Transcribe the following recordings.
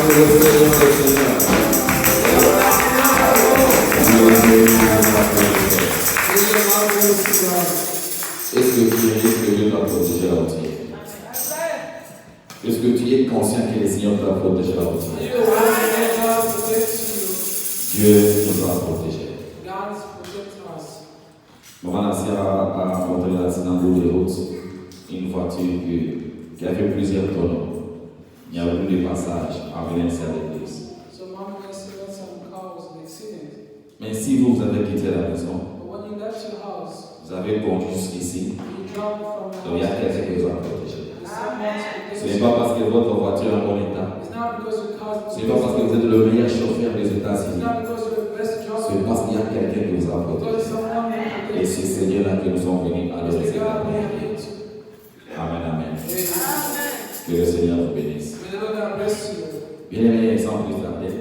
Est-ce que tu risques que Dieu t'a protégé la routine? Est-ce que tu es conscient que le Seigneur t'a protégé la routine? Dieu nous a protégés. Maman Nassia a rencontré l'accident de route, une voiture qui a fait plusieurs tonneaux. Il n'y a plus de passage à venir à l'église. Mais si vous avez quitté la maison, vous avez conduit jusqu'ici, donc il y a quelqu'un qui vous a protégé. Ce n'est pas parce que votre voiture est en bon état. Ce n'est pas parce que vous êtes le meilleur chauffeur des États-Unis. C'est parce qu'il y a quelqu'un qui vous a protégé. Et c'est ce Seigneur-là que nous sommes venus à leur égard. Amen, amen. Que le Seigneur vous bénisse. Bien-aimés, sans plus tarder,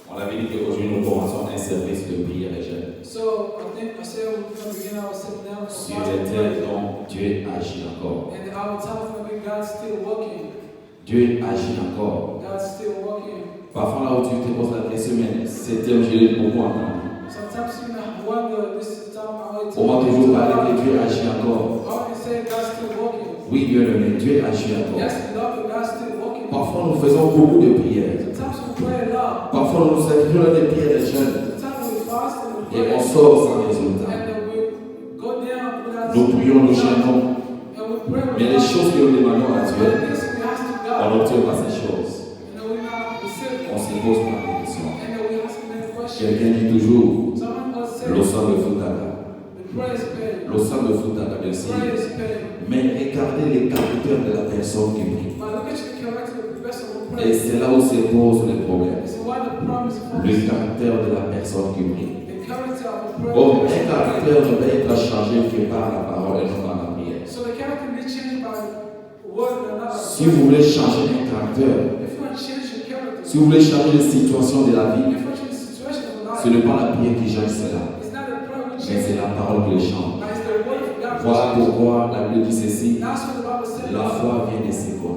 on avait dit qu'aujourd'hui nous commençons un service de prière et jeûne. Sur les terres dont Dieu agit encore. Dieu agit encore. Parfois là où tu te poses la question, mais c'est terme, je l'ai beaucoup entendu. On va toujours parler que Dieu agit encore. Oui, Dieu le met, Dieu agit encore. Parfois nous faisons beaucoup de prières. Parfois nous sacrifions des prières de jeûne. Et on sort sans résultat. Nous prions, nous chantons. Mais les choses que nous demandons à Dieu, on n'obtient pas ces choses. On se pose pas de questions. Quelqu'un dit toujours, le sang de Foutaga. Le sang de Foutaga, merci. Mais regardez les caractères de la personne qui prie. Et c'est là où se pose le problème. Le caractère de la personne qui prie. Bon, un caractère ne peut être changé que par la parole et non par la prière. Si vous voulez changer un caractère, si vous voulez changer les situations de la vie, ce n'est pas la prière qui change cela, mais c'est la parole qui les change. Voilà pourquoi la Bible dit ceci: la foi vient de ce qu'on a.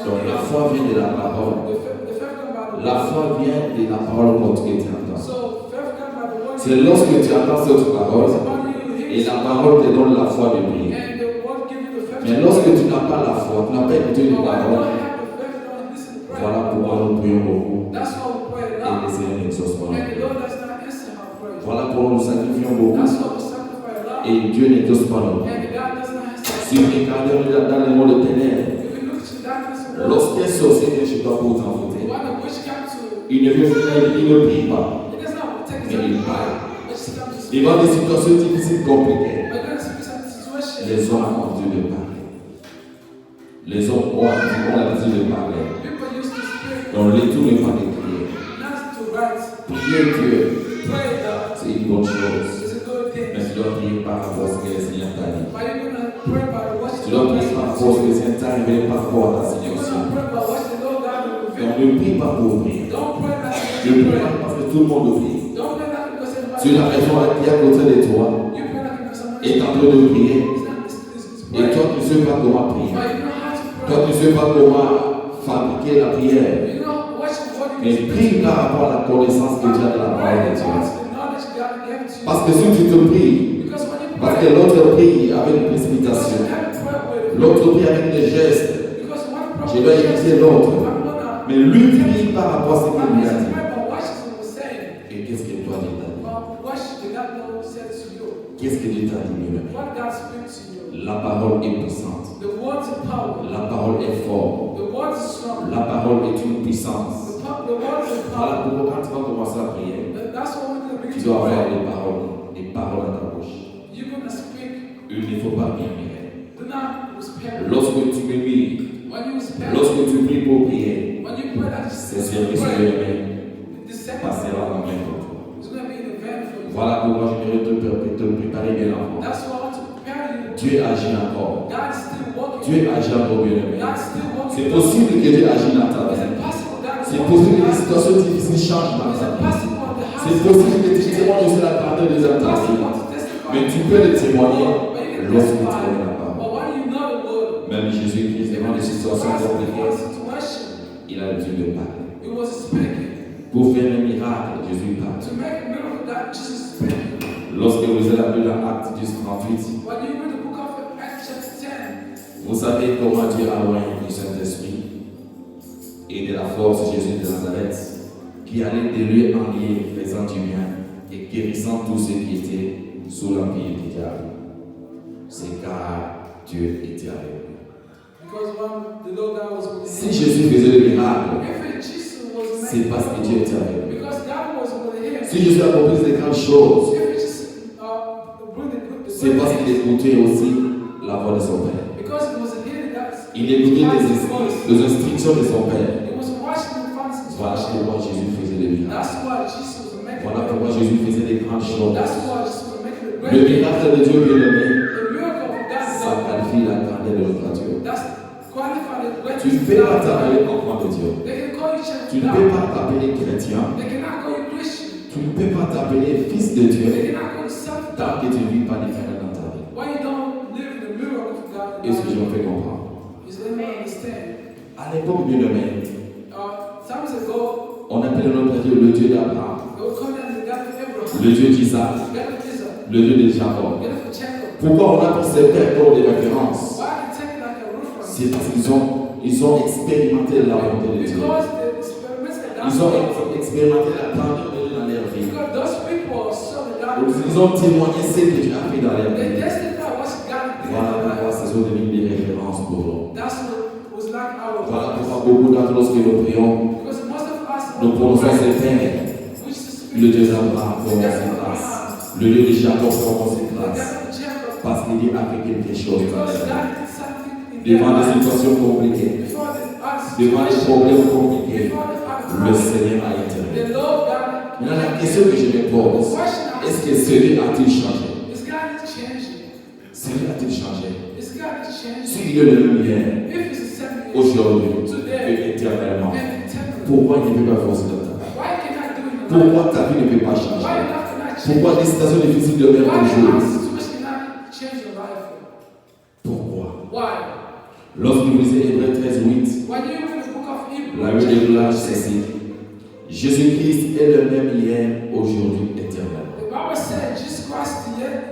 Donc la foi vient de la parole. La foi vient de la parole contre que tu entends. C'est lorsque tu entends cette parole et la parole te donne la foi de prier. Mais lorsque tu n'as pas la foi, tu n'as pas écouté une parole, voilà pourquoi nous prions beaucoup et le Seigneur n'exauce pas. Voilà pourquoi nous sacrifions beaucoup et Dieu n'exauce pas non plus. Si vous regardez dans le monde de ténèbres, lorsqu'un sorcier vient chez toi pour t'envoûter, il ne prie pas, mais il parle. Devant des situations difficiles, compliquées, les hommes ont Dieu de parler. Les hommes ont l'habitude de parler. Donc le tout n'est pas de prier. Prier Dieu, c'est une bonne chose. Mais tu dois prier par rapport à ce que le Seigneur t'a dit. Tu dois prier par rapport à ce que le Seigneur t'a révélé par rapport à ta situation. Donc ne prie pas pour prier. Ne prie pas parce que tout le monde prie. Tu as raison qui est à côté de toi est en train de prier. Et toi, tu ne sais pas comment prier. Toi, tu ne sais pas comment fabriquer la prière. Mais prie par rapport à la connaissance que tu as de la parole de Dieu. Parce que si tu te pries, parce que l'autre prie avec une précipitation, l'autre prie avec des gestes, je dois éviter l'autre. Mais lui prie par rapport à ce qu'il lui a dit. Et qu'est-ce que toi tu t'as dit? Qu'est-ce que Dieu t'a dit lui-même? La parole est puissante. La parole est forte. La parole est une puissance. Voilà pourquoi quand tu vas commencer à prier, tu dois avoir des paroles à ta bouche. Il ne faut pas murmurer. Lorsque tu murmures, lorsque tu pries pour prier, ce service passera en main pour toi. Voilà pourquoi je vais te préparer bien avant. Dieu agit encore. Dieu agit encore bien aimé. C'est possible que Dieu agisse dans ta vie. C'est possible que les situations difficiles changent dans ta vie. C'est possible que tu témoignes aussi la grandeur des intentions. Mais tu peux le témoigner lorsque tu connais la parole. Même Jésus-Christ devant des situations compliquées, Il a l'habitude de parler. It was speaking. Pour faire un miracle, Jésus parle. To make a miracle, that Jesus speaking. Lorsque vous allez lire l'acte 10, 38, When you read the book of Acts chapter 10, vous savez comment Dieu a oint du Saint-Esprit et de la force de Jésus de Nazareth, qui allait de lieu en lieu, faisant du bien et guérissant tous ceux qui étaient sous l'empire du diable. C'est car Dieu était avec lui. because when the Lord God was with Si him, Jésus faisait le miracle, if Jesus was c'est making parce que Dieu était avec lui. because God was with him, Si Jésus a accompli des grandes choses, if he just bring the c'est parce qu'il écoutait aussi la voix de son Père. because it was hearing that Il écoutait les instructions de son Père. it was watching the Father's Voilà instruction. pourquoi Jésus faisait des miracles. That's why Jesus was making Voilà pourquoi Jésus faisait des grandes choses. That's why Jesus was making the Le great miracle de Dieu bien-aimé, the miracle of God. ça qualifie la grandeur de notre Dieu. That's qualified as great. Tu ne peux pas t'appeler enfant de Dieu. They can call you child Tu of ne peux God. pas t'appeler chrétien. They cannot call you Christian. Tu ne peux pas t'appeler fils de Dieu They cannot call you son of tant God. que tu ne vis pas différent dans ta vie. Why you don't live in the miracle of God? Est-ce que je me fais comprendre? Is let me understand. À l'époque bien-aimé, Times ago, on appelait notre Dieu le Dieu d'Abraham, they would call him the God of Abraham, le Dieu d'Isaac, the God of Isaac, le Dieu de Jacob. the God of Jacob. Pourquoi on a pris ces pères comme des références? Why they take it like a reference? C'est parce qu'ils ont expérimenté la volonté de Dieu. Because the experiments that God Ils ont did. expérimenté la grandeur de Dieu dans leur vie. Because those people saw the God. Ils ont témoigné ce que Dieu a fait dans leur They vie. testified what God did. Voilà pourquoi ce sont devenus des références pour nous. That's what was like our Voilà lives. pourquoi beaucoup d'entre nous, lorsque nous prions, Because most of us, nous prononçons ces Pères. which is Le Dieu d'Abraham, pour ses grâces. Le Dieu de Jacob, pour ses the grâces. God of Jacob. Parce qu'il dit a fait quelque chose dans Because leur vie. God did something in Devant their des lives. situations compliquées, Before the devant des problèmes compliqués, before the le Seigneur a intervenu. the Lord God. Maintenant, la question que je me pose, est-ce que Seigneur a-t-il changé? Is God changing? Seigneur a-t-il changé? Is God changing? S'il est le même hier, If it's the same aujourd'hui today et éternellement, and eternally, pourquoi il ne peut pas forcer dans ta vie? why can I do it? in your life? Pourquoi ta vie ne peut pas Why changer? your life cannot change? Pourquoi des situations difficiles demeurent Why your toujours? situation cannot change your life? Pourquoi? Why? Lorsque vous lisez Hébreux 13, 8, When you read the book of la Hebrews, rue de gloire, c'est ceci. Jésus-Christ est le même hier, aujourd'hui, éternellement. the Bible said Jesus Christ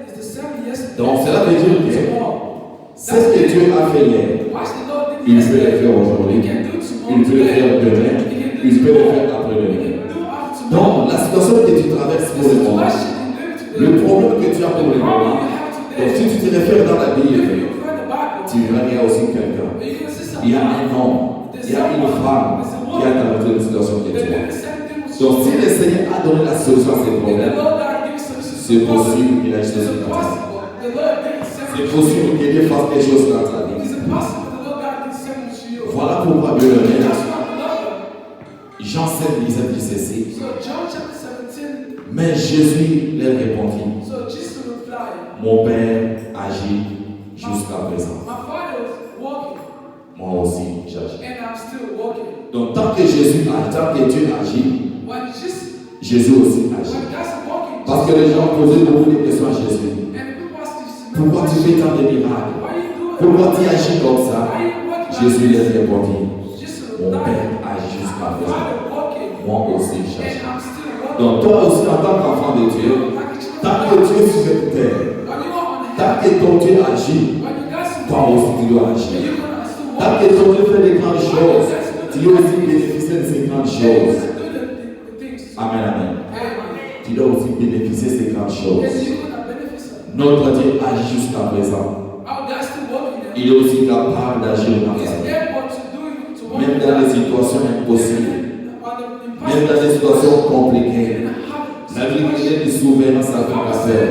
is the same yesterday. Donc cela veut dire que tomorrow. c'est ce que Dieu a fait hier. What the Lord did Il peut le yesterday, faire He aujourd'hui. can do tomorrow. Il peut le today. faire demain. He can do Il peut le tomorrow. faire He après-demain. can do after tomorrow. Donc la situation que tu traverses pour le moment, situation you live today, le problème que tu as pour le the problem moment, you have donc today, si tu te réfères dans la if Bible, you read the Bible, tu verras qu'il y a aussi quelqu'un. you can see Il y a something. un homme, il y a une femme qui a traversé une situation que They tu did as. the same thing with Donc si le Seigneur a donné la solution à ces the problèmes, Lord God gives solutions. c'est possible qu'il ait It's choisi dans ta vie. impossible. The Lord did the same C'est with possible que Dieu fasse quelque chose dans ta you. vie. It's impossible. The Lord God did the same with you. Voilà pourquoi Dieu le met. That's why the Lord. Jean 7, 17 dit ceci. So John chapter 17. Mais Jésus leur répondit, So Jesus replied, mon Père agit jusqu'à présent. my Father is walking, Moi aussi, j'agis. and I'm still walking. Donc tant que Jésus agit, tant que Dieu agit, When Jesus, Jésus aussi agit. when God's walking, Parce que les gens posaient beaucoup de questions à Jésus. and people ask Jesus, Pourquoi tu fais tant de miracles? why you do it? Pourquoi tu agis comme ça? Why you walking like Jésus this? leur répondit, Jesus mon replied, Père agit jusqu'à my présent. Father walking, Moi aussi, and j'agis. I'm still walking. Donc toi aussi, en tant qu'enfant de Dieu, Like a child tant of que God. Dieu est sur cette terre, When you are on the tant head, que ton Dieu agit, when you got some toi aussi tu dois agir. you're gonna still Tant walk. que ton Dieu fait des grandes choses, tu dois aussi bénéficier de ces grandes choses. Do the things. Amen, amen. Amen. Tu dois aussi bénéficier de ces grandes And choses. you're gonna benefit some. Notre Dieu agit jusqu'à présent. Our God's still walking there. Il est aussi capable d'agir dans He's ta vie. able to do it, to walk Même dans les situations impossibles, on the même dans des situations compliquées. impossible. La Bible est souverain sans faire affaire.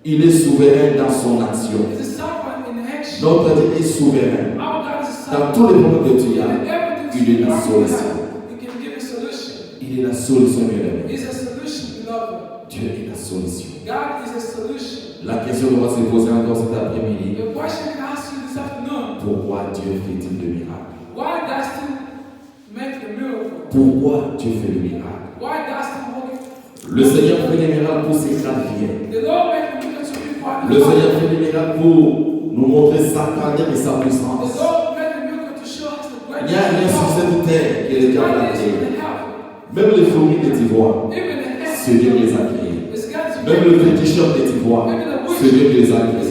Il est souverain dans son action. He's a sovereign in action. Notre Dieu est souverain. Our God is a Dans sovereign. tous les problèmes que tu as, Everything il est la you solution. have, He can give a solution. Il est la solution, bien aimé. He's a solution, beloved. Dieu est la solution. God is a solution. La question qu'on va se poser encore cet après-midi, The question I ask you this afternoon, pourquoi Dieu fait-il de miracles? why God still make the miracle? Pourquoi Dieu fait le miracle? Why God still working? Le Seigneur fait des miracles pour s'éclater. The Lord make the miracle to be part of Le Seigneur fait des miracles pour nous montrer sa grandeur et sa The puissance. Lord make the miracle to show us the Il n'y a rien sur greatness. cette terre qui est capable God is de in the heaven. même les fourmis que tu vois, Even the heaven. Seigneur les a créés. It's God's Même le féticheur que tu vois, Seigneur les a créés.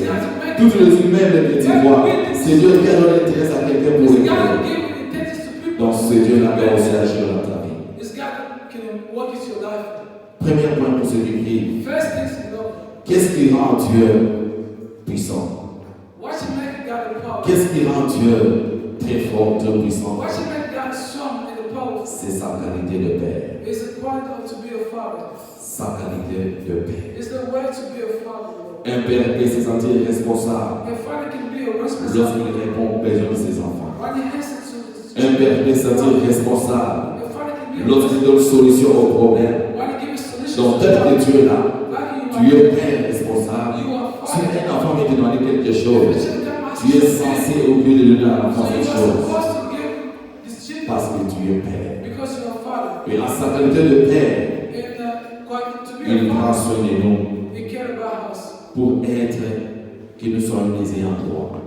Tous les immeubles que tu vois, Seigneur qui a donné l'intérêt à quelqu'un pour les créer. God giving intentions to people. Donc ce Dieu n'a pas aussi agir dans ta vie. It's God can work into your life. Premier point pour ceux qui crient. First things you know. Qu'est-ce qui rend Dieu puissant? What should make God a power? Qu'est-ce qui rend Dieu très fort, Dieu puissant? What should make God strong and powerful? C'est sa qualité de Père. It's the quality of to be a father. Sa qualité de Père. It's the way to be a father. Un père peut se sentir responsable A father can be a responsible lorsqu'il répond aux besoins de ses enfants. when he listens to his Un père peut se sentir responsable A father can be a lorsqu'il donne solution aux problèmes. when he gives solutions Donc, to tel que God. tu es là, Like tu es père responsable. Si un enfant vient te demander quelque chose, tu es censé oublier de donner à l'enfant So you cette are chose supposed to give this children parce que tu es père. because you are father. Et en sa qualité de père, And to be il a prend father, soin de nous he cares about us. pour être que nous soyons des ayants droit.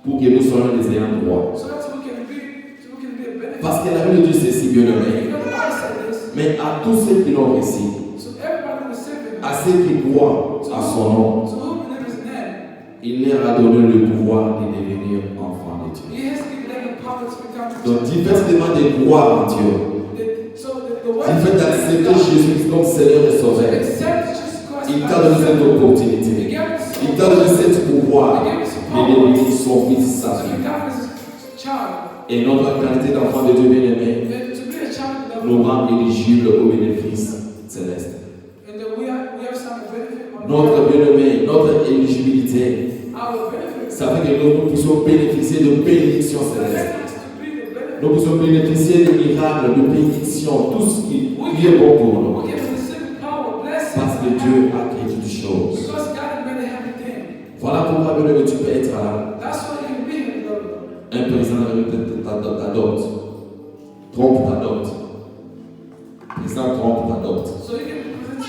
Pour que nous soyons des ayants droit. So that we can be a benefit. Parce que la Bible dit ceci, bien aimé. Because the Bible said this. Mais à tous ceux qui l'ont reçu, So everybody will save him. à ceux qui croient à son nom, So who believe his name? il leur a donné le pouvoir de devenir enfants de Dieu. He has given them the power to become Donc, tu fais seulement de croire en Dieu. the way Tu fais d'accepter Jésus comme Seigneur et Sauveur. accept Jesus Christ. Il t'a donné cette opportunité. Il t'a donné ce pouvoir de devenir son fils, sa to fille. become his child. Et notre qualité d'enfant de Dieu bien-aimé And to be a child of nous God. rend éligibles aux bénéfices célestes. And then we have some benefit on Notre bien-aimé, notre éligibilité, our benefit. ça fait que nous puissions bénéficier de bénédictions célestes. Us to be the benefit. Nous puissions bénéficier de miracles, de bénédictions, tout ce qui est bon pour nous. We can receive power, blessing. Parce que Dieu a créé toutes choses. Because God made everything. Voilà pourquoi bien-aimé, tu peux être là. That's why you can be here, Lord. Un président t'adopte. Trump t'adopte. Président Trump t'adopte. So you can present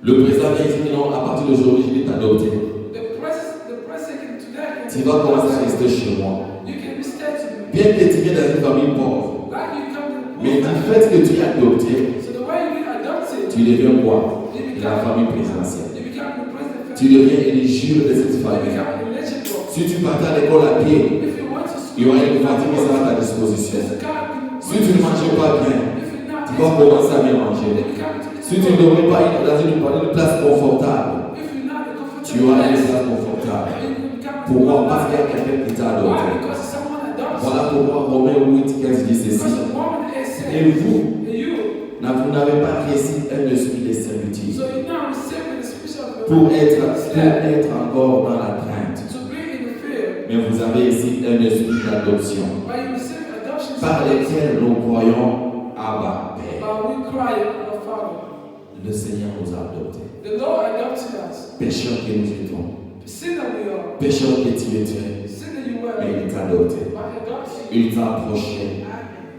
Le président vient ici, non, à partir d'aujourd'hui, je vais t'adopter. the president today. Tu vas commencer à rester chez moi. You can be stay to me. Bien que tu viennes dans une famille pauvre, Like you come to the mais poor. du fait que tu es adopté, So the way you get adopted, tu deviens quoi? De la famille présidentielle. you become the president. Tu deviens éligible de cette You famille. become eligible. Si tu partais à l'école à pied, If you want to il y aura une voiture qui sera à ta disposition. there's a car can- Si tu ne mangeais pas bien, If you're not tu vas commencer à bien manger. they become to Si tu ne dormais pas dans une place confortable, if you're not a comfortable tu auras une place, place confortable. then you become Pourquoi? Parce qu'il y a quelqu'un qui t'a Why? adopté. Because someone adopts Voilà pourquoi Romains 8:15 dit you. ceci. Because a woman is Et saved. vous, And you, vous n'avez pas reçu un esprit de servitude so you now receiving the spirit of pour être slave encore dans la crainte. to be in the fear. Mais vous avez ici un esprit d'adoption But you receive adoption par spirit. lequel nous croyons Abba, Père. But we cry, our Father. Le Seigneur nous a adoptés. The Lord adopted us. Pécheurs que nous étions, Sinner we are. pécheurs que tu étais, Sinner you were. mais il t'a adopté. But adoption. Il t'a approché.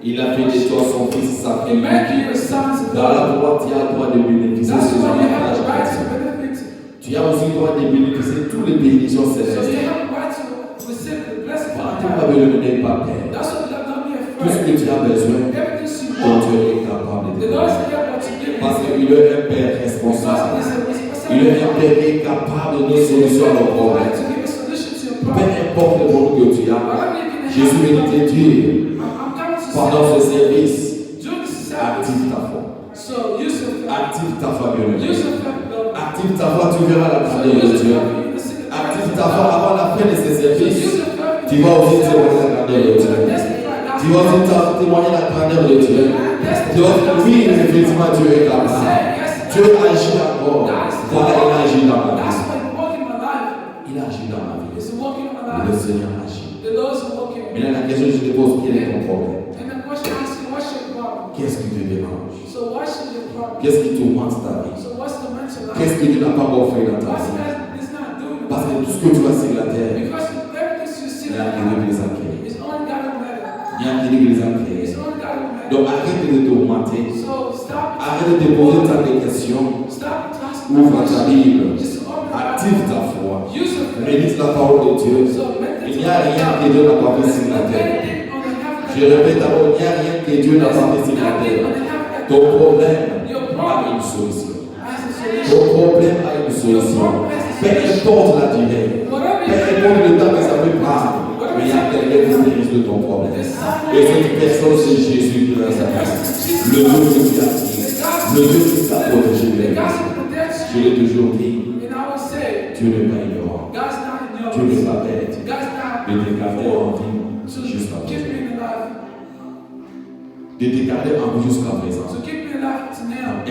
Il a fait de toi son fils, sa He fille. make you a sons of Dans la God. droite, tu as le droit de bénéficier de That's ces why you have avantages the right to chrétiens. benefit. Tu as aussi le droit de bénéficier de toutes les bénédictions So célestes. you have the right to receive the blessing Voilà from pourquoi God. ne venez pas, Père. That's what you not be Tout ce afraid. que tu as besoin, Everything you ton want. Dieu est capable de The te Lord is donner. able to give Parce you. qu'il est un Père Because responsable. He is a Il est un responsible Père qui est capable de donner solution à nos God. problèmes. To give a solution to your Peu problem. importe le monde que tu as, Whatever you can Jésus veut te dire, I'm coming to pendant ce say, service, do this service. active ta foi. So use your faith. Active ta foi, bien-aimé. Use your faith, Lord. Active ta foi, tu verras la So grandeur de use your Dieu. faith in the secret Active place. ta foi avant la fin de ce So service. use your faith in Tu the vas aussi secret témoigner la place. grandeur de Dieu. Tu vas aussi témoigner la grandeur de Dieu. Tu vas dire, oui, effectivement, Dieu est capable. Dieu agit encore. Voilà, il agit dans ma That's vie. why you walk in my life. Il agit dans ma vie. It's walking in my Le life. Seigneur agit. The Lord's walking. Maintenant, la question que je te pose, quel est ton problème? And the question I ask you, what's your problem? Qu'est-ce qui te dérange? So what's your problem? Qu'est-ce qui tourmente ta vie? So what's the mental life? Qu'est-ce que Dieu n'a pas encore fait dans ta What's vie? that is not doing? Parce que tout ce que tu vois sur la terre, Because everything you see il y a qui les a créés. is only God who made it. Il y a qui les a créés. It's only God who made it. Donc arrête de tourmenter. So stop. Arrête de te poser tant de questions. Stop asking Ouvre ta Bible. Just open Active ta foi. Use your faith. Médite la parole de Dieu. So Il n'y a rien que Dieu n'a pas fait sur la terre. anything on the heaven. Je répète d'abord, il n'y a rien que Dieu n'a pas fait sur la terre. Ton problème a une solution. Ton problème a une solution. Peu importe la durée, peu importe le temps que ça peut prendre, mais il y a quelqu'un qui dirige de ton problème. Et cette personne, c'est Jésus de Nazareth. Le Dieu qui t'a dit, le Dieu qui t'a protégé. Je l'ai toujours dit, Dieu n'est pas ignorant. Dieu n'est pas bête. De te garder en vie jusqu'à présent. De te garder en vie jusqu'à présent.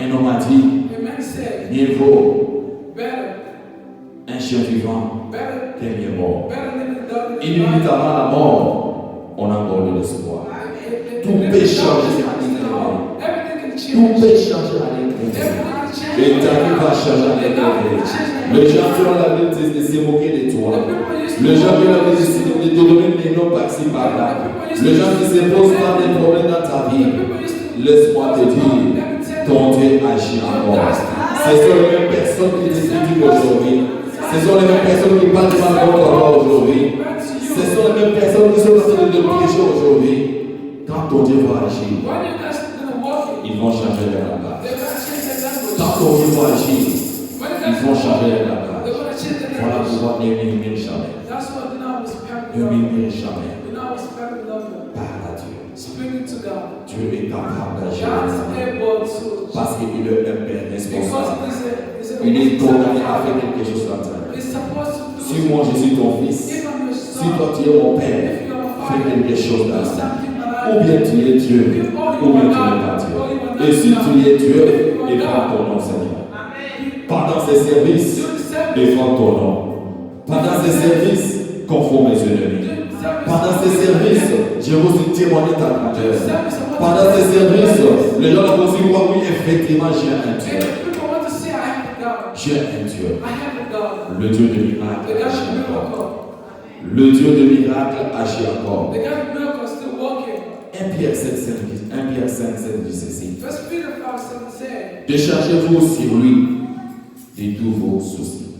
Un homme a dit, mieux vaut un chien vivant qu'un bien mort. Inévitablement la mort, on a encore de l'espoir. Tout peut changer à l'intérieur. Tout peut changer à l'intérieur. Et ta vie va changer à l'intérieur. Le gens qui ont la vie de se moquer de toi. Le gens qui ont la vie de te donner des noms par-ci par-là. Le gens qui se posent pas des problèmes dans ta vie. Laisse-moi te dire, ton Dieu agit encore. Ce sont les mêmes personnes qui te critiquent aujourd'hui. Ce sont les mêmes personnes qui parlent mal contre toi aujourd'hui. Ce sont les mêmes personnes qui sont en train de te piéger aujourd'hui. Quand ton Dieu va agir, ils vont changer leur langage. Quand ton Dieu va agir, ils vont changer leur langage. Voilà pourquoi ne murmure jamais. Ne murmure jamais. Parle à Dieu. Dieu est capable d'agir. Parce qu'il est un Père responsable. Il est condamné à faire quelque chose dans ta vie. Si moi je suis ton fils, si toi tu es mon Père, fais quelque chose dans ta vie. Ou bien tu es Dieu, ou bien tu n'es pas Dieu. Et si tu es Dieu, défends ton nom, Seigneur. Pendant ces services, défends ton nom. Pendant ces services, confonds mes ennemis. Pendant ces services, je veux aussi témoigner ta grandeur. Pendant ces services, les gens vont aussi voir, oui, effectivement, j'ai un Dieu. J'ai un Dieu. Le Dieu de miracle agit encore. Le Dieu de miracle agit encore. 1 Pierre 5, 7 dit ceci. Déchargez-vous sur lui de tous vos soucis,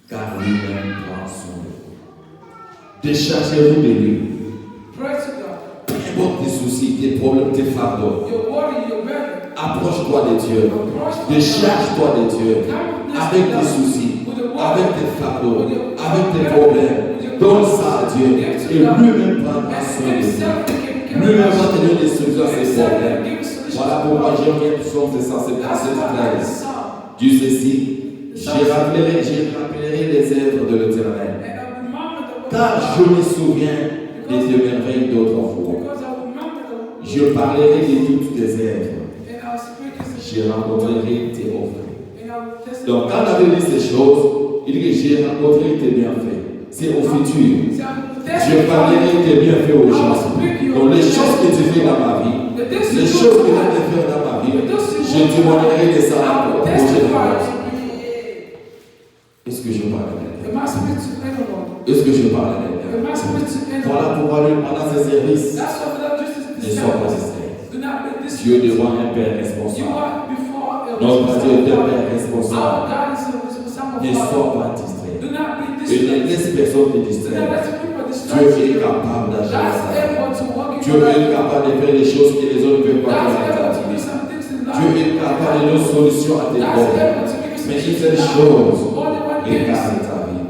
car lui-même prend soin de vous. Déchargez-vous de lui. Peu importe tes soucis, tes problèmes, tes fardeaux. Approche-toi de Dieu. Décharge-toi de Dieu. Avec tes soucis, avec tes fardeaux, avec tes problèmes. Donne ça à Dieu. Et lui-même prendra soin de vous. Lui-même va te donner des solutions à ces problèmes. Voilà pourquoi j'ai mis le psaume de 113. Dieu ceci. Je rappellerai les œuvres de l'Éternel. Car je me souviens de tes merveilles d'autrefois. Je parlerai de toutes tes œuvres. Je rencontrerai tes offres. Donc, quand on avait dit ces choses, il dit que j'ai rencontré tes bienfaits. C'est au futur. Je parlerai tes bienfaits aux gens. Donc, les choses que tu fais dans ma vie, les choses que tu as fait dans ma vie, je témoignerai de ça au prochain fois. Est-ce que je parle à quelqu'un? Est-ce que je parle à quelqu'un? Voilà pourquoi lui, pendant ses services, ne sois pas distrait. Dieu devant un Père responsable. Notre Dieu est un Père responsable. Ne sois pas distrait. Et ne laisse personne te distraire. Dieu est capable d'agir. Dieu est capable de faire les choses que les autres ne peuvent pas faire. Dieu est capable de donner une solution à tes problèmes. Mais une seule chose, regarde ta vie.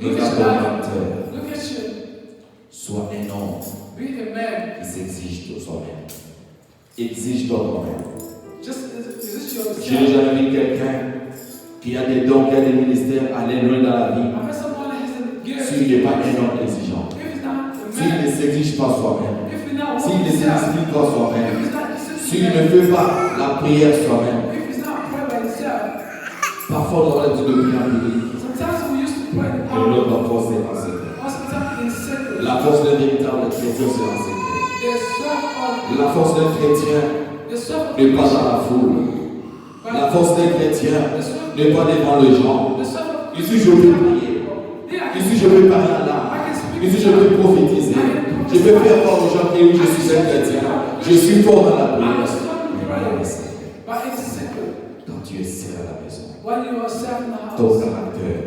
Regarde ton menteur. Sois un homme qui s'exige de soi-même. Exige-toi toi-même. Je n'ai jamais vu quelqu'un qui a des dons, qui a des ministères, aller loin dans la vie. S'il n'est pas un homme exigeant. S'il ne s'exige pas soi-même. S'il ne s'explique pas soi-même. S'il ne fait pas la prière soi-même. Parfois, on aurait dû le prier en public. Et l'autre, la force est en secret. La force d'un véritable chrétien, c'est en secret. La force d'un chrétien n'est pas dans la foule. La force d'un chrétien n'est pas devant les gens. Ici, je veux prier. Ici, je veux parler à l'âme. Ici, je veux prophétiser. Je veux faire voir aux gens que oui, je suis un chrétien. Je suis fort dans la prière. Quand tu es seul à la maison, ton caractère,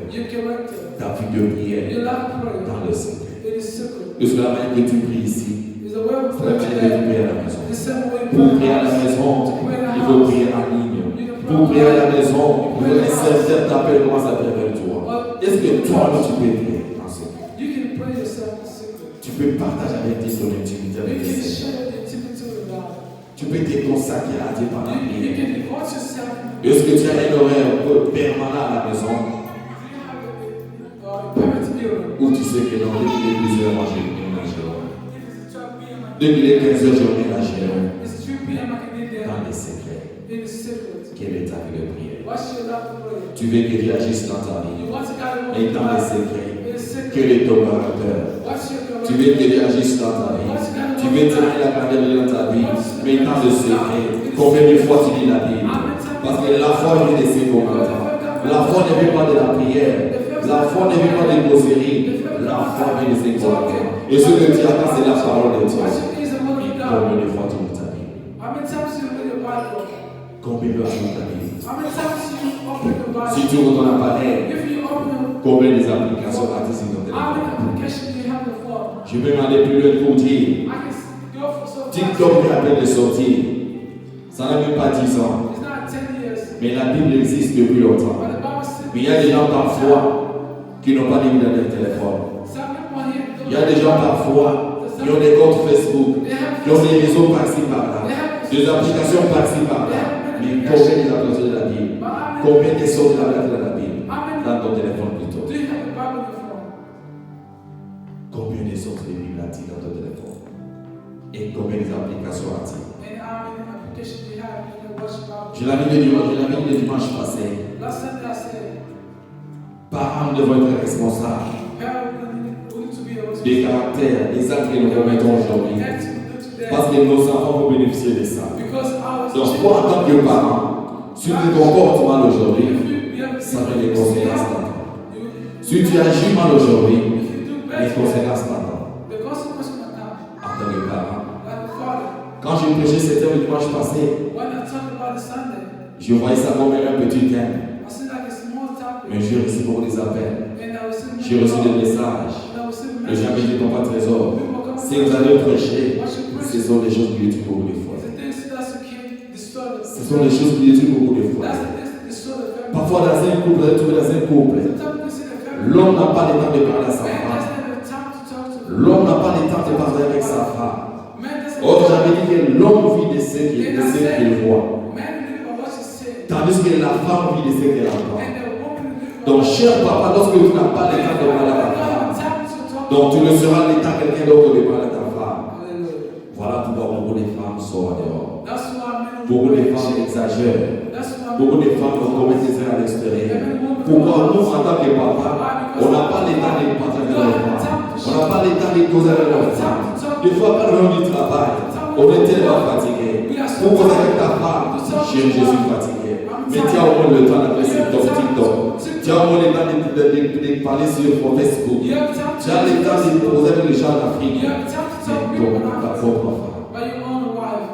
ta vie de prière dans le secret. De cela même que tu pries ici, la manière Pour prier à la maison, il faut prier en ligne. Pour prier à la maison, il faut que les serviteurs t'appellent, commencent à prier avec toi. Est-ce que toi, tu peux prier en secret? Tu peux partager avec tes ton intimité avec les Seigneur. Tu peux te consacrer à Dieu par la prière. Est-ce que tu as un horaire permanent à la maison? Ou tu sais que dans les plusieurs mois, j'ai ménagé. Depuis les 15 heures, j'ai ménagé. Dans les secrets. Quelle est ta vie de prière? Tu veux que Dieu agisse dans ta vie. Et dans les secrets. Quel est ton caractère? Tu veux que Dieu agisse dans ta vie. Tu veux tenir la candeur dans ta vie. Mais dans le secret. Combien de fois tu lis la Bible? Parce que la foi vient de ses commandements. La foi ne vient pas de la prière. La foi ne vient pas des causeries. La foi vient de ses commandements. Et ce que tu attends, c'est la parole de Dieu. Mais combien de fois tu lis ta Bible? Combien de fois tu lis ta Bible? Si tu ouvres ton appareil, combien des applications as-tu sur ton téléphone? Je vais m'aller plus loin pour dire TikTok vient à peine de sortir. Ça n'a même pas 10 ans. Mais la Bible existe depuis longtemps. Mais il y a des gens parfois qui n'ont pas de Bible dans leur téléphone. Il y a des gens parfois qui ont des comptes Facebook, qui ont des réseaux par-ci par-là, des applications par-ci par-là. Mais combien des applications de la Bible? Combien des sortes de la Bible? Dans ton téléphone plutôt. Combien des sortes de Bible as-tu dans ton téléphone? Et combien des applications as-tu? Je l'avais dit le dimanche passé. Parents devraient être responsables des caractères, des actes que nous commettons aujourd'hui. Parce que nos enfants vont bénéficier de ça. Donc, toi, en tant que parent, si tu te comportes mal aujourd'hui, ça va des conséquences t'attendent. Si tu agis mal aujourd'hui, les conséquences t'attendent. En tant que parent. Quand j'ai prêché cet thème le dimanche passé, je voyais ça comme un petit thème. Mais j'ai reçu beaucoup des appels. J'ai reçu des messages. Le jamais dit ton pas trésor. Si vous allez prêcher, ce sont des choses qui étudient beaucoup de fois. Ce sont des choses qui étudient beaucoup de fois. Parfois, dans un couple, vous allez trouver dans un couple, l'homme n'a pas le temps de parler à sa femme. L'homme n'a pas le temps de parler avec sa femme. Or, j'avais dit que l'homme vit de ce qu'il voit. Tandis que la femme vit de ce qu'elle entend. Donc, cher papa, lorsque tu n'as pas le temps de parler à ta femme, donc tu ne seras le temps quelqu'un d'autre de parler à ta femme. Voilà pourquoi beaucoup de femmes sortent dehors. Beaucoup de femmes exagèrent. Beaucoup de femmes commettent des erreurs à l'extérieur. Pourquoi nous, en tant que papa, on n'a pas le temps de partager avec nos femmes. On n'a pas le temps de causer avec nos femmes. Des fois, quand on du travail, on est tellement fatigué. Pour causer avec ta femme, je suis fatigué. Mais tu as au moins le temps d'appeler sur TikTok. Tu as au moins le temps de parler sur Facebook. Tu as le temps de poser avec les gens d'Afrique. Mais comme ta propre femme,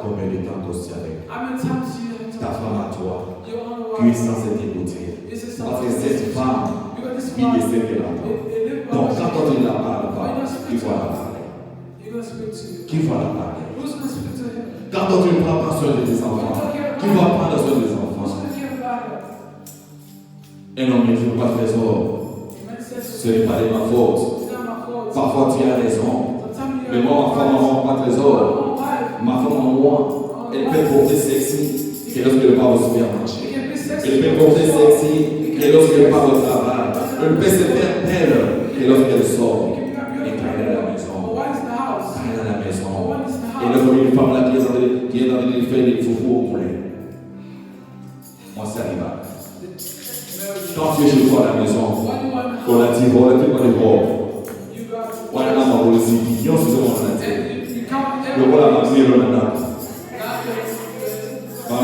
combien de temps t'es avec ta femme à toi, qui est censée t'écouter? Parce que cette femme vit de ce qu'elle entend. Donc quand on ne la parle pas, il faut la parler. Qui va la parler? Quand tu ne prends pas soin de tes enfants, qui va prendre soin des enfants? Un homme ne joue pas de trésor. Ce n'est pas de ma faute. Parfois tu as raison. Mais moi, ma femme n'a pas de trésor. Ma femme en moi, elle peut porter sexy que lorsqu'elle part au supermarché. Elle peut porter sexy que lorsqu'elle part au travail. Elle peut se faire belle que lorsqu'elle sort. Et quand elle est à la maison. Quand elle est à la maison. Et là, comme une femme là qui est dans les faire des foufous au poulet. Moi, ça arrive. Quand tu es chez toi à la maison, on a dit, on a dit pas de robe. On a dit, on a dit, on a dit. Le voilà ma mère, on a dit.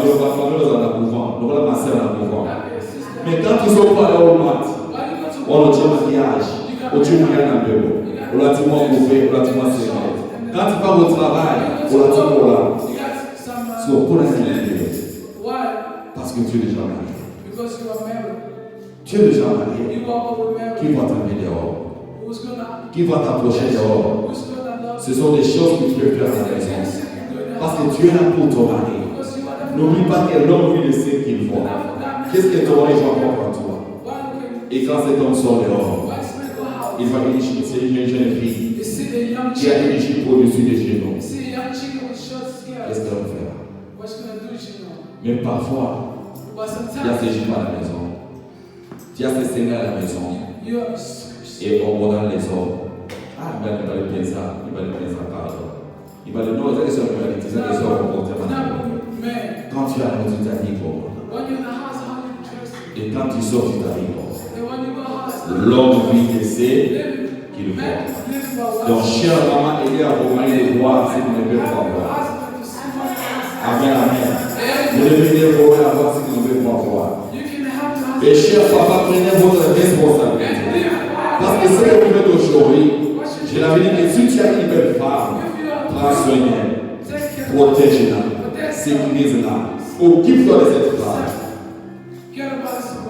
Le voilà ma soeur, on a dit. Mais quand ils sont pas là au mat, on a dit mariage, on dit mariage dans le bureau. On a dit moi coupé, on a dit moi serré. Quand tu pars au travail, on a dit moi là. C'est pour la parce que tu es déjà marié. Tu es déjà marié. Qui va t'amener dehors? Qui va t'approcher dehors? Ce sont des choses que tu peux faire à la maison. Parce que tu es là pour ton mari. N'oublie pas que l'homme vit de ce qu'il voit. Qu'est-ce que ton mari va voir en toi? Et quand cet homme sort dehors, il va dire c'est une jeune fille qui a des chicots au-dessus des genoux. Qu'est-ce qu'elle va faire? Même parfois, il y a ces jupes à la maison. Il y a ces seigneurs à la maison. Et on regarde les hommes. Ah, il va le bien ça. Il va le bien ça, pardon. Il va le non, c'est ça que réalité, c'est ça comportement. Quand tu as la maison, tu t'habilles comment? Et quand tu sors, tu t'habilles comment? L'homme vit de ce qu'il voit. Donc, chère maman, aidez à vos maris de voir ce qu'ils ne peuvent pas voir. Amen, amen. Vous devez aider vos maris à voir ce qu'ils ne peuvent pas voir. Et cher papa, prenez votre responsabilité. Parce que ce que vous faites aujourd'hui, je l'avais dit que si tu as une belle femme, prends soin d'elle, protège-la, sécurise-la, occupe-toi de cette femme.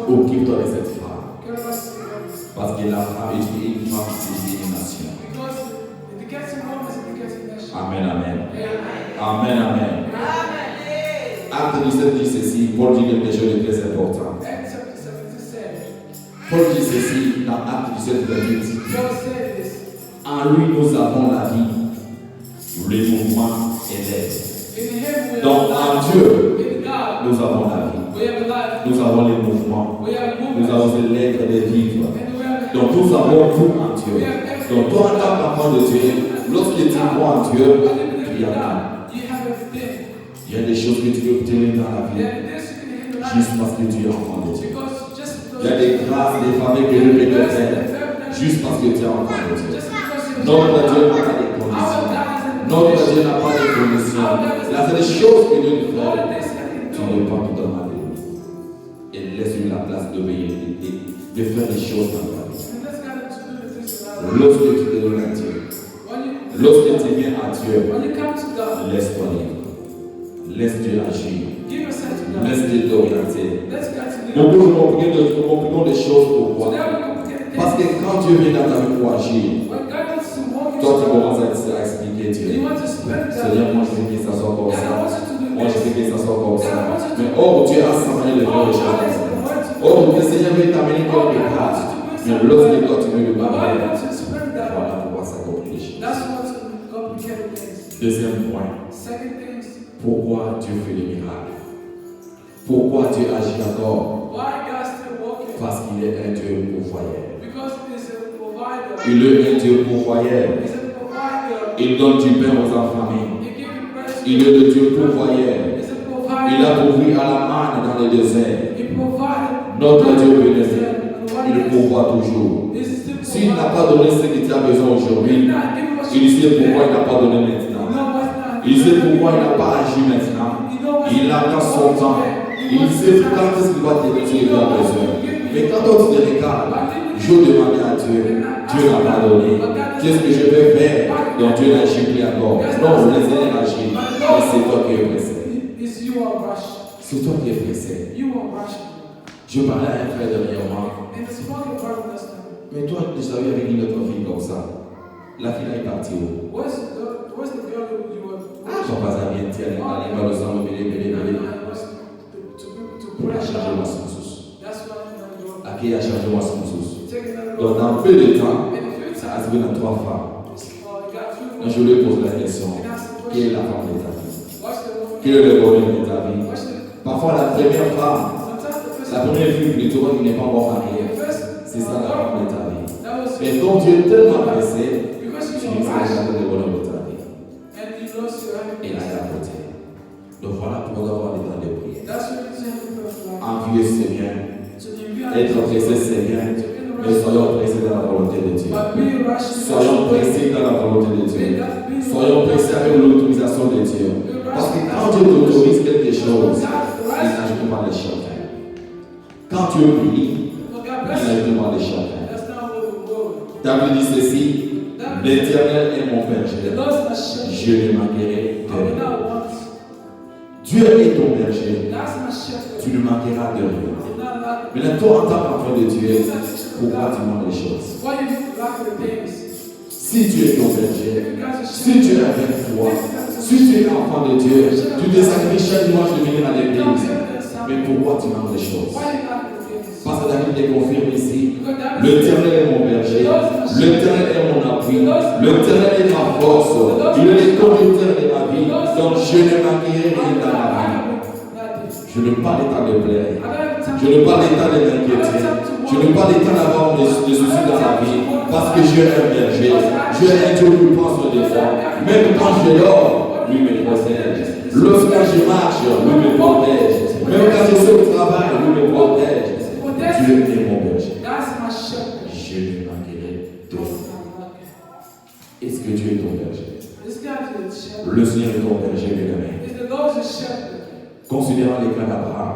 Occupe-toi de cette femme. Parce que la femme est une femme, c'est une nation. Amen, amen. Amen, amen. Acte 17 dit ceci, Paul dit quelque chose de très important. Paul dit ceci dans Acte 17, verset 8. En lui, nous avons la vie, le mouvement et l'aide. Donc, en Dieu, nous avons la vie. Nous avons les mouvements. Nous avons l'aide de vivre. Donc, nous avons tout en Dieu. Donc, toi, en tant qu'enfant de Dieu, lorsque tu crois en Dieu, tu y as tout. Il y a des choses que tu peux obtenir dans la vie juste parce que tu es enfant de Dieu. Il y a des grâces, des familles que Dieu peut te faire juste parce que tu es enfant de Dieu. Notre Dieu n'a pas de conditions. Notre Dieu n'a pas de conditions. La seule chose que Dieu nous fait, tu ne pas tout demander. Et laisse-lui la place d'obéir et de faire les choses dans ta vie. Lorsque tu te donnes à Dieu, lorsque tu viens à Dieu, laisse-toi libre. Laisse Dieu agir. Laisse Dieu t'orienter. Beaucoup nous compliquons des choses pourquoi? Parce que quand Dieu vient dans ta vie pour agir, toi tu commences à expliquer Dieu. Seigneur, moi je veux que ça soit comme ça. Moi je veux que ça soit comme ça. Mais oh Dieu a semblé de faire les choses. Oh le Seigneur veut t'amener quelque part. Mais lorsque toi tu veux le barrer, voilà pourquoi ça complique les choses. Deuxième point. Pourquoi Dieu fait des miracles? Pourquoi Dieu agit encore? Parce qu'il est un Dieu pourvoyeur. Il est un Dieu pourvoyeur. Il donne du pain aux affamés. Il est le Dieu pourvoyeur. Il a pourvu à la manne dans le désert. Notre Dieu bénéfique, il pourvoit toujours. S'il n'a pas donné ce que tu as besoin aujourd'hui, il sait pourquoi il n'a pas donné maintenant. Il sait pourquoi il n'a pas agi maintenant. Il attend son temps. Il sait quand est-ce qu'il va te donner ce qu'il a besoin. Mais quand on te regarde, je demande à Dieu, Dieu n'a pas donné. Qu'est-ce que je vais faire? Donc Dieu n'agit plus encore. Non, laissez-le agir. Mais c'est toi qui es pressé. C'est toi qui es pressé. Je parlais à un frère dernièrement. Mais toi, tu savais avec une autre fille comme ça. La fille est partie où? Son pas à bien dire, elle va le sang, pour la charger moi sans sous. À qui a chargé moi sans sous? Donc, dans peu de temps, ça a trouvé dans 3 femmes. Donc, je lui pose la question, quelle est la femme de ta vie? Quel est le bonheur de ta vie? Parfois, la première femme, la première fille plutôt qui n'est pas encore mariée, c'est ça la femme de ta vie. Mais quand Dieu est tellement pressé, tu dis que c'est le bonheur de ta vie. Et là, il a côté. Donc voilà pourquoi avoir des temps de prière. Envieux, c'est bien. Être pressé, c'est bien. Mais soyons pressés dans la volonté de Dieu. Soyons pressés dans la volonté de Dieu. Soyons pressés avec l'autorisation de Dieu. Parce que quand Dieu t'autorise quelque chose, il n'ajoute pas les chacun. Quand Dieu prie, il n'ajoute pas les chacun. David dit ceci, l'Éternel est mon berger, je ne manquerai de rien. Dieu est ton berger, tu ne manqueras de rien. Mais toi, en tant qu'enfant de Dieu, pourquoi tu manques les choses? Si tu es ton berger, si tu es avec toi, Si tu es enfant de Dieu, tu te sacrifies chaque dimanche de venir à l'église. Mais pourquoi tu manques des choses? Parce que David est confirme ici. L'Éternel est mon berger. L'Éternel est mon appui. L'Éternel est ma force. Il est le conducteur de ma vie. Donc je ne manquerai rien dans ma vie. Je n'ai pas l'état de plaire. Je n'ai pas l'état de m'inquiéter. Je n'ai pas l'état d'avoir des soucis dans ma vie. Parce que je un berger. Je un Dieu qui prend soin des fois. Même quand je dors, lui me protège. Lorsque je marche, lui me protège. Même quand je suis au travail, lui me protège. Dieu est mon berger. Je ne manquerai de rien. Est-ce que Dieu est ton berger? Le Seigneur est ton berger, bien-aimé. Considérant les cas d'Abraham,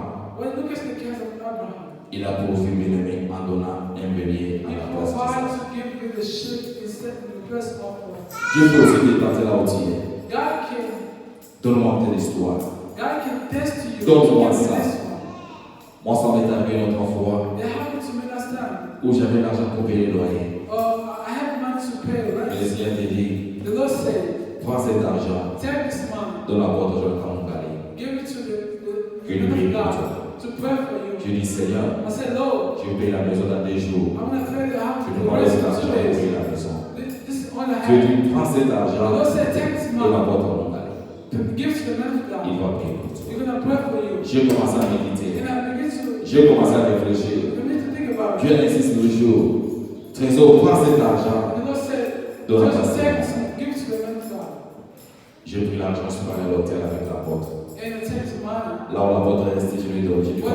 il a pourvu, bien-aimé, en donnant un bélier à la place de Dieu peut aussi détenter la hautière. Donne-moi telle histoire. Donne-moi ça. Moi, ça m'est arrivé une autre fois où j'avais l'argent pour payer le loyer. Et le Seigneur te dit, prends cet argent, donne la boîte aux gens comme je lui prie pour toi. Je dis, Seigneur, je paye la maison dans 2 jours. Je prends cet argent pour payer la maison. Je dis, prends cet argent, donne la boîte à mon gars. Il va prier pour toi. J'ai commencé à méditer. J'ai commencé à réfléchir. Dieu insiste le jour. Trésor, prends cet argent. Donne la maison. J'ai pris l'argent, je suis allé à l'hôtel avec la porte. Là où la porte est restée, je lui ai dit, j'ai dit, papa,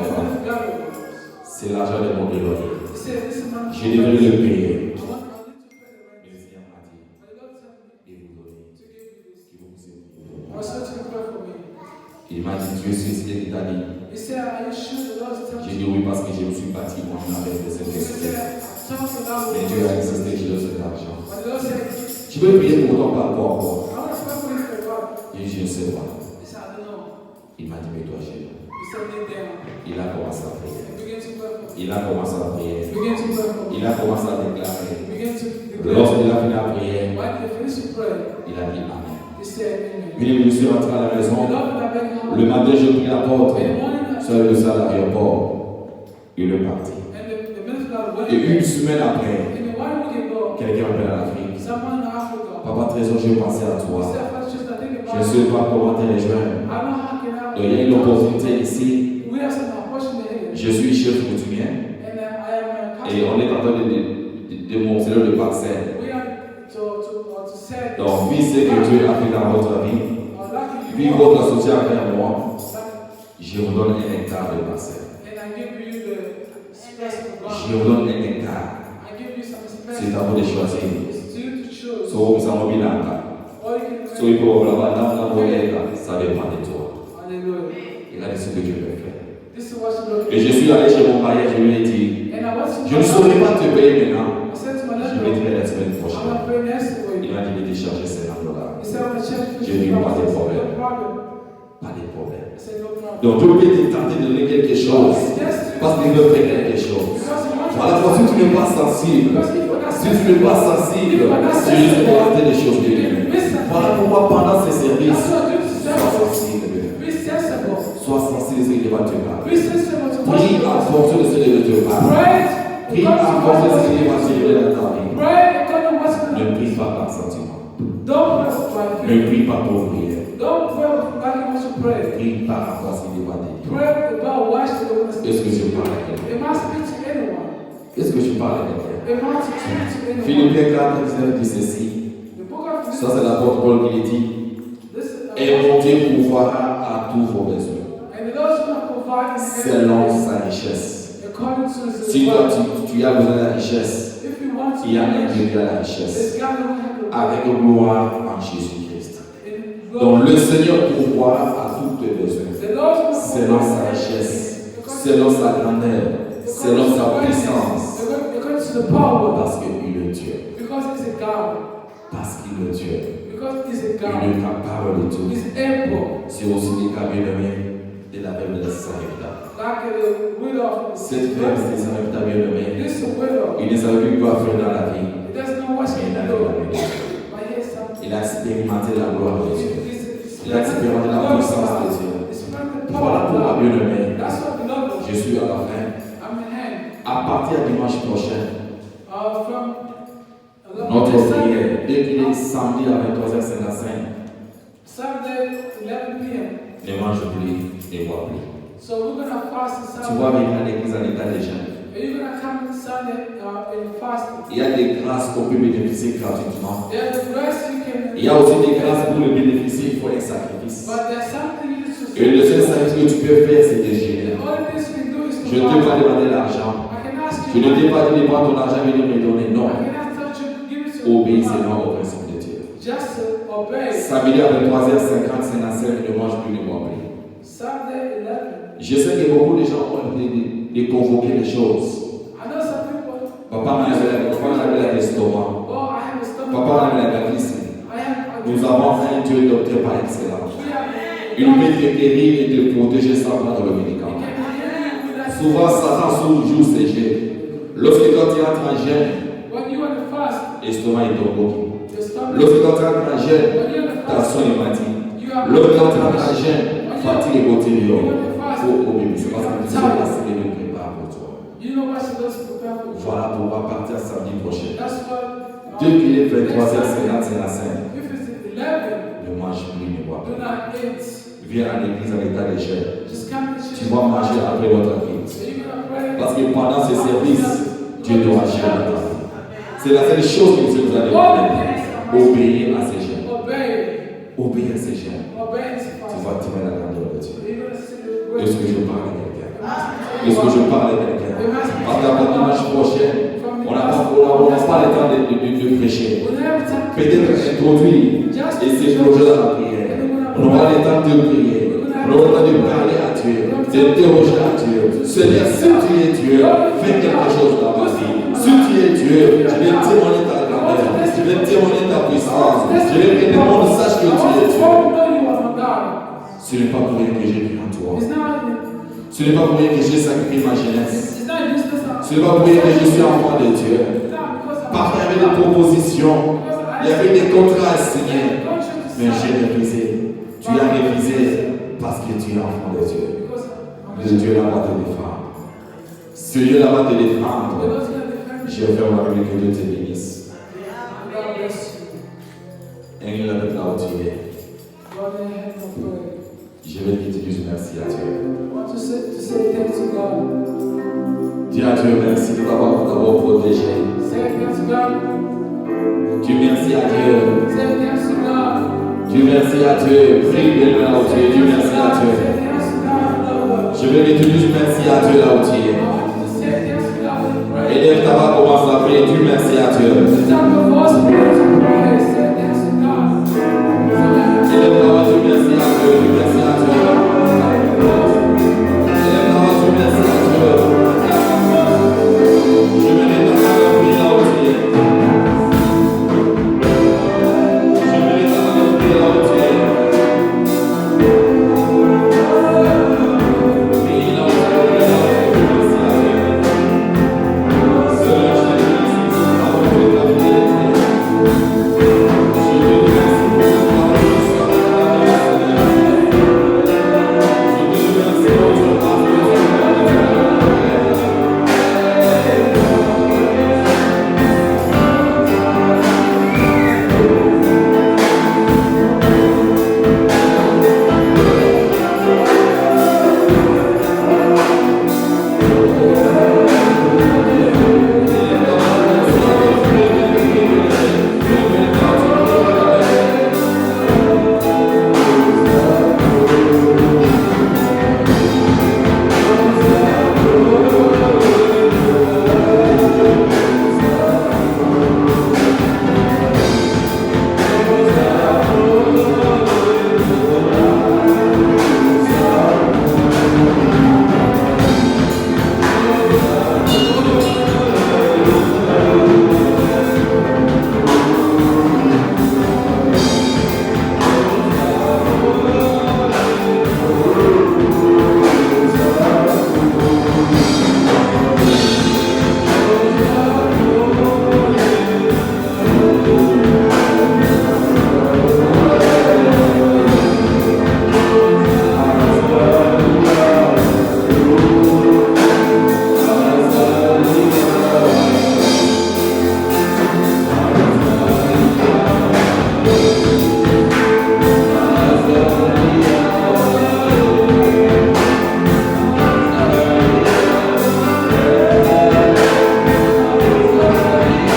c'est l'argent de mon loyer. J'ai devenu le payer. Mais le Seigneur m'a dit, et vous donner ce qui vous pousse. Il m'a dit, tu es suicidé d'Italie. J'ai dit oui parce que je me suis bâti moi-même avec des investisseurs. Mais Dieu a insisté que je donne cet argent. Tu veux prier pour ton rapport à quoi? Et je ne sais pas. Il m'a dit, mais toi, chez nous. Il a commencé à prier. Il a commencé à prier. Il a commencé à déclarer. Lorsqu'il a fini à prier, il a dit Amen. Puis je suis rentré à la maison. Le matin, j'ai pris la porte. Sur le salle à l'aéroport. Il est parti. Et une semaine après, quelqu'un m'appelle à l'Afrique. Papa Trésor, j'ai pensé à toi. Je ne sais pas comment te rejoindre. Donc, il y a une opportunité ici. Je suis chef coutumier. Et on est en train de montrer le parcelle. Donc, vu ce que Dieu a fait dans votre vie, vu votre soutien vers moi, je vous donne 1 hectare de parcelle. Je vous donne 1 hectare. C'est à vous de choisir. So, vous en avez là. So, il faut avoir ça dépend de toi. Regardez ce que Dieu peut faire. Et je suis allé chez mon père, je lui ai dit, je ne saurais pas te payer maintenant. Je vais te payer la semaine prochaine. Il m'a dit de décharger $50. J'ai dit, pas de problème. Pas de problème. Donc, Dieu peut te tenter de donner quelque chose parce qu'il veut faire quelque chose. Voilà, parce que tu n'es pas sensible. Si tu n'es pas sensible, tu risques de rater des choses de Dieu. Voilà pourquoi pendant ces services, sois sensible. Sois sensible à ce qu'il va te parler. Prie en fonction de ce qu'il te parle. Prie en fonction de ce qu'il va te dire dans ta vie. Ne prie pas par sentiment. Ne prie pas pour prier. Prie par rapport à ce qu'il va te dire. Est-ce que je parle à quelqu'un? Est-ce que je parle à quelqu'un? Philippiens 4, 19 dit ceci. Ça, c'est l'apôtre Paul qui dit. Et mon Dieu pourvoira à tous vos besoins selon sa richesse. Si toi tu as besoin de la richesse, il y a un Dieu qui a la richesse avec gloire en Jésus-Christ. Donc le Seigneur pourvoira à tous tes besoins selon sa richesse, selon sa grandeur, selon sa puissance. Parce qu'il est Dieu. Parce qu'il est Dieu. Il est capable de tout. C'est aussi le cas bien-aimé de la femme de 100 hectares. Cette femme de 100 hectares bien-aimé, il ne savait plus quoi faire dans la vie. Il a expérimenté la gloire de Dieu. C'est la différence de la puissance de Dieu. Voilà pourquoi, bien-aimé, je suis à la fin. À partir du dimanche prochain, notre prière, dès qu'il est samedi à 23h55, ne mange plus et bois plus. Tu vas venir à l'église en état de jeûne. Il y a des grâces qu'on peut bénéficier gratuitement. Il y a aussi des grâces pour le bénéficier, il faut un sacrifice. Et le seul sacrifice que tu peux faire, c'est de jeûner. Je ne t'ai pas demandé l'argent. Je ne t'ai pas dit de prendre ton argent et de me donner. Non. Obéis seulement au principe de Dieu. Samedi à 23h50, ne mange plus, ne bois plus. Je sais que beaucoup de gens ont de convoquer les choses. Papa m'a révélé l'estomac. Papa m'a révélé la glycémie. Nous avons un Dieu docteur par excellence. Il peut te guérir et te protéger sans prendre le médicament. Souvent, Satan joue ses jeux. Lorsque quand tu entres en jeûne, l'estomac est tombé. Lorsque quand tu entres en jeûne, ta soin est matinée. Lorsque quand tu entres en jeûne, fatigue est continuée. C'est parce que Dieu a essayé de préparer pour toi. Voilà pourquoi partir samedi prochain. Dès qu'il est 23h55, ne mange plus, ne bois plus. Viens à l'église avec ta légère. Tu vas manger après votre vie. Parce que pendant ce service, Dieu te rachète. C'est la seule chose que Dieu nous a demandé. Obéir à ses jeunes. Obéir à ses jeunes. Tu vas tirer la grandeur de Dieu. Est-ce que je parle à quelqu'un? Est-ce que je parle à quelqu'un? Parce qu'à la dimanche prochain, on n'a pas le temps de prêcher. Peut-être introduire et s'écloger dans la prière. On aura le temps de prier. On aura le temps de parler à Dieu, d'interroger à Dieu. Seigneur, si tu es Dieu, fais quelque chose dans ma vie. Si tu es Dieu, je vais témoigner ta grandeur. Je vais témoigner ta puissance. Je vais que le monde sache que tu es Dieu. Ce n'est pas pour rien que j'ai vu en toi. Ce n'est pas pour rien que j'ai sacrifié ma jeunesse. Ce n'est pas pour rien que je suis enfant de Dieu. Parfois, il y avait des propositions. Il y avait des contrats à signer. Mais j'ai refusé. Tu as refusé parce que tu es enfant de Dieu. Le Dieu là-bas te défendre. Ce Dieu là-bas te défendre. Je vais faire ma vie, que Dieu te bénisse. Et il a là où tu es. Je vais te dire merci à Dieu. Dis à Dieu merci de t'avoir protégé. Dis merci à Dieu. Dis merci à Dieu. Prie bien là où tu es. Dis merci à Dieu. Je vais te dire merci à Dieu là où tu es. Et lève ta main, commence à prier. Dis merci à Dieu.